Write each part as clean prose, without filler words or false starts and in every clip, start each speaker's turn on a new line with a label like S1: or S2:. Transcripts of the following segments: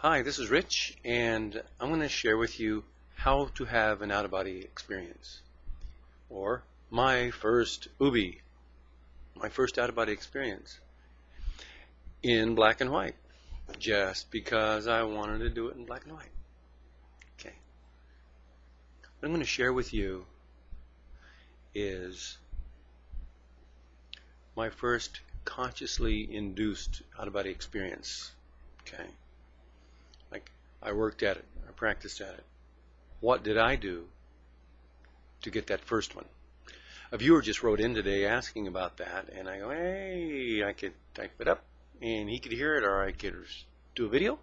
S1: Hi, this is Rich, and I'm going to share with you how to have an out-of-body experience, or my first OOBE, my first out-of-body experience, in black and white, just because I wanted to do it in black and white. Okay. What I'm going to share with you is my first consciously induced out-of-body experience. Okay. Like, I worked at it, I practiced at it. What did I do to get that first one? A viewer just wrote in today asking about that, and I go, hey, I could type it up, and he could hear it, or I could do a video.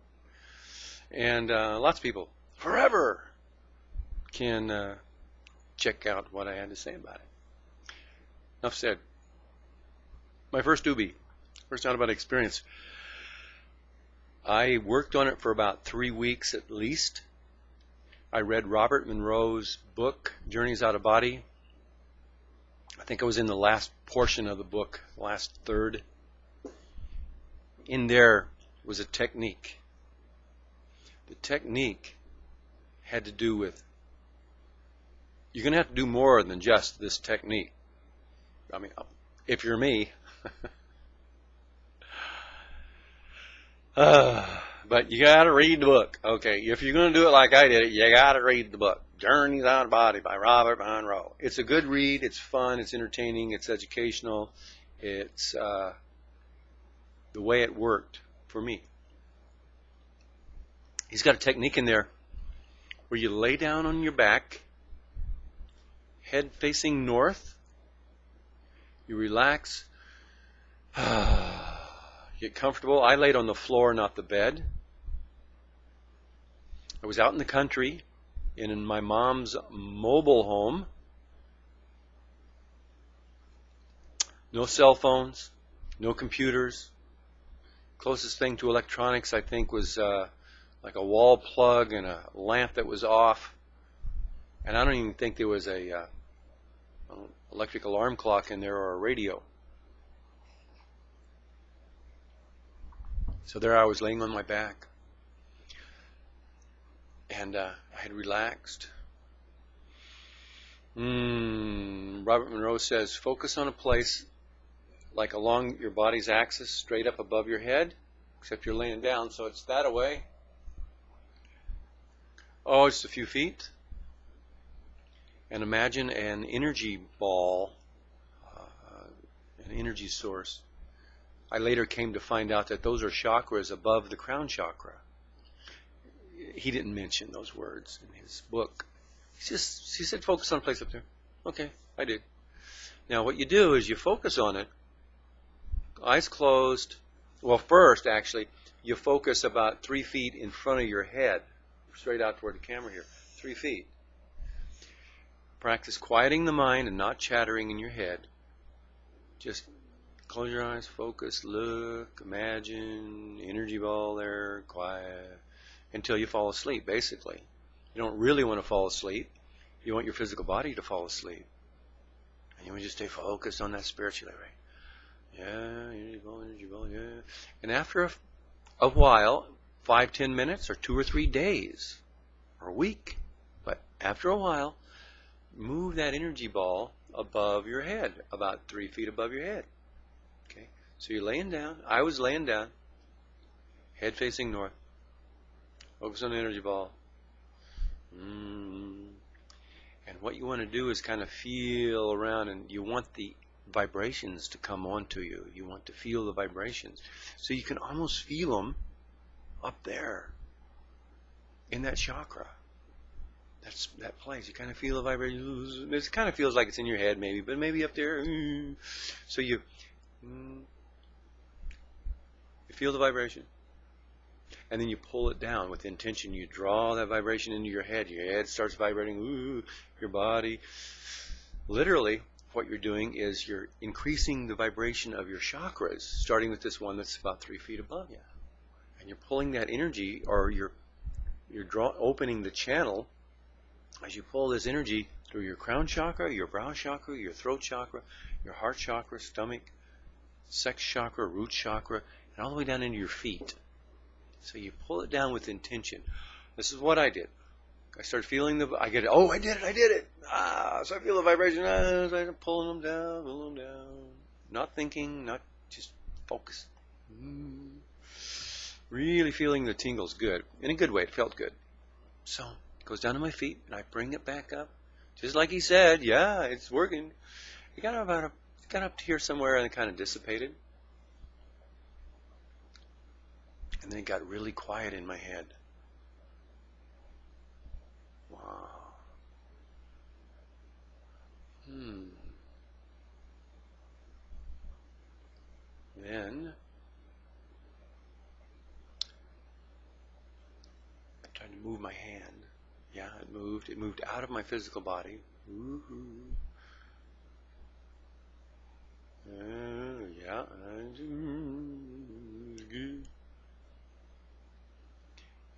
S1: And lots of people, forever, can check out what I had to say about it. Enough said. My first OOBE, first out-of-body experience. I worked on it for about 3 weeks at least. I read Robert Monroe's book, Journeys Out of Body. I think I was in the last portion of the book, last third. In there was a technique. The technique had to do with, you're going to have to do more than just this technique. I mean, if you're me. But you got to read the book. Okay, if you're going to do it like I did it, you got to read the book. Journeys Out of Body by Robert Monroe. It's a good read. It's fun. It's entertaining. It's educational. It's the way it worked for me. He's got a technique in there where you lay down on your back, head facing north. You relax. Get comfortable. I laid on the floor, not the bed. I was out in the country in my mom's mobile home. No cell phones, no computers. Closest thing to electronics, I think, was like a wall plug and a lamp that was off. And I don't even think there was a electric alarm clock in there or a radio. So there I was laying on my back, and I had relaxed. Robert Monroe says, focus on a place like along your body's axis, straight up above your head, except you're laying down, so it's that away. Oh, just a few feet. And imagine an energy ball, an energy source. I later came to find out that those are chakras above the crown chakra. He didn't mention those words in his book. He said, focus on a place up there. Okay, I did. Now what you do is you focus on it, eyes closed. Well, first, actually, you focus about 3 feet in front of your head, straight out toward the camera here, 3 feet. Practice quieting the mind and not chattering in your head. Just close your eyes, focus, look, imagine, energy ball there, quiet, until you fall asleep, basically. You don't really want to fall asleep. You want your physical body to fall asleep. And you want to just stay focused on that spiritually, right? Yeah, energy ball, yeah. And after a while, 5-10 minutes, or 2 or 3 days, or a week, but after a while, move that energy ball above your head, about 3 feet above your head. Okay, so you're laying down. I was laying down, head facing north. Focus on the energy ball. And what you want to do is kind of feel around, and you want the vibrations to come onto you. You want to feel the vibrations. So you can almost feel them up there in that chakra. That's that place. You kind of feel the vibration. It kind of feels like it's in your head maybe, but maybe up there. So you feel the vibration. And then you pull it down with intention. You draw that vibration into your head. Your head starts vibrating. Your body. Literally, what you're doing is you're increasing the vibration of your chakras, starting with this one that's about 3 feet above you. And you're pulling that energy, or you're opening the channel as you pull this energy through your crown chakra, your brow chakra, your throat chakra, your heart chakra, stomach, sex chakra, root chakra, and all the way down into your feet. So you pull it down with intention. This is what I did. I start feeling I get it. Oh, I did it. So I feel the vibration. I'm pulling them down. Not thinking, not just focus. Really feeling the tingles good. In a good way, it felt good. So it goes down to my feet, and I bring it back up. Just like he said, yeah, it's working. It got up to here somewhere, and it kind of dissipated. And then it got really quiet in my head. Wow. Then I tried to move my hand. Yeah, it moved. It moved out of my physical body. Yeah.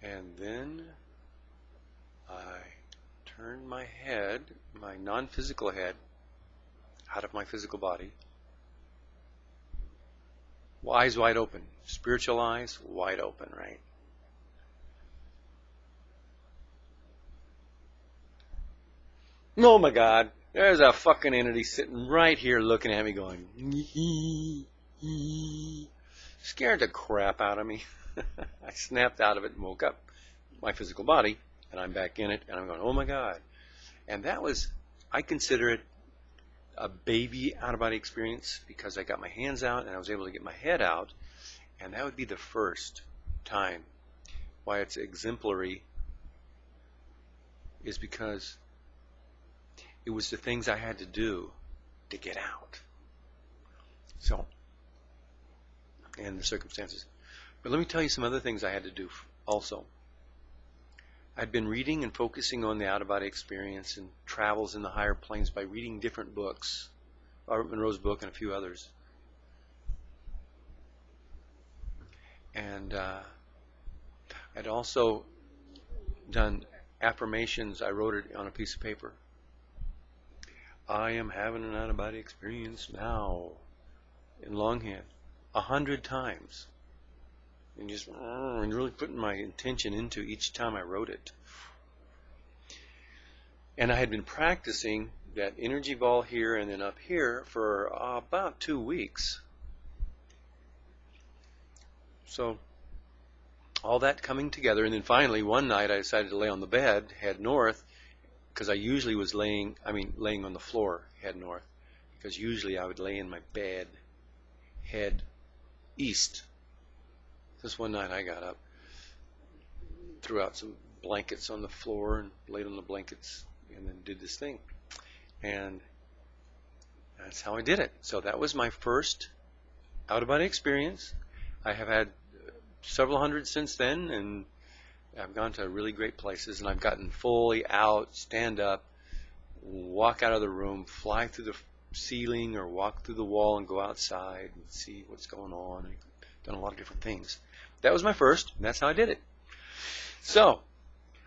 S1: And then I turned my head, my non-physical head, out of my physical body. Eyes wide open. Spiritual eyes wide open, right? Oh my God. There's a fucking entity sitting right here looking at me going, scared the crap out of me. I snapped out of it and woke up my physical body, and I'm back in it, and I'm going, oh my God. And that was, I consider it a baby out-of-body experience because I got my hands out and I was able to get my head out, and that would be the first time. Why it's exemplary is because it was the things I had to do to get out. So, and the circumstances. But let me tell you some other things I had to do also. I'd been reading and focusing on the out-of-body experience and travels in the higher planes by reading different books, Monroe's book and a few others. And I'd also done affirmations. I wrote it on a piece of paper. I am having an out-of-body experience now, in longhand, 100 times. And just really putting my intention into each time I wrote it. And I had been practicing that energy ball here and then up here for about 2 weeks. So all that coming together, and then finally one night I decided to lay on the bed, head north, because I usually was laying on the floor, head north, because usually I would lay in my bed, head east. This one night I got up, threw out some blankets on the floor and laid on the blankets and then did this thing. And that's how I did it. So that was my first out-of-body experience. I have had several hundred since then, and I've gone to really great places, and I've gotten fully out, stand up, walk out of the room, fly through the ceiling or walk through the wall and go outside and see what's going on. I've done a lot of different things. That was my first, and that's how I did it. So,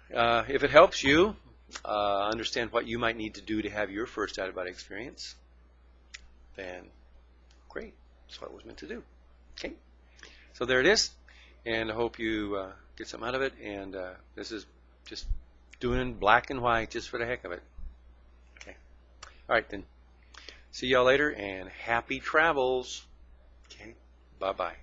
S1: if it helps you understand what you might need to do to have your first out-of-body experience, then great. That's what it was meant to do. Okay? So there it is, and I hope you get something out of it, and this is just doing black and white just for the heck of it. Okay. All right, then. See y'all later, and happy travels. Okay. Bye-bye.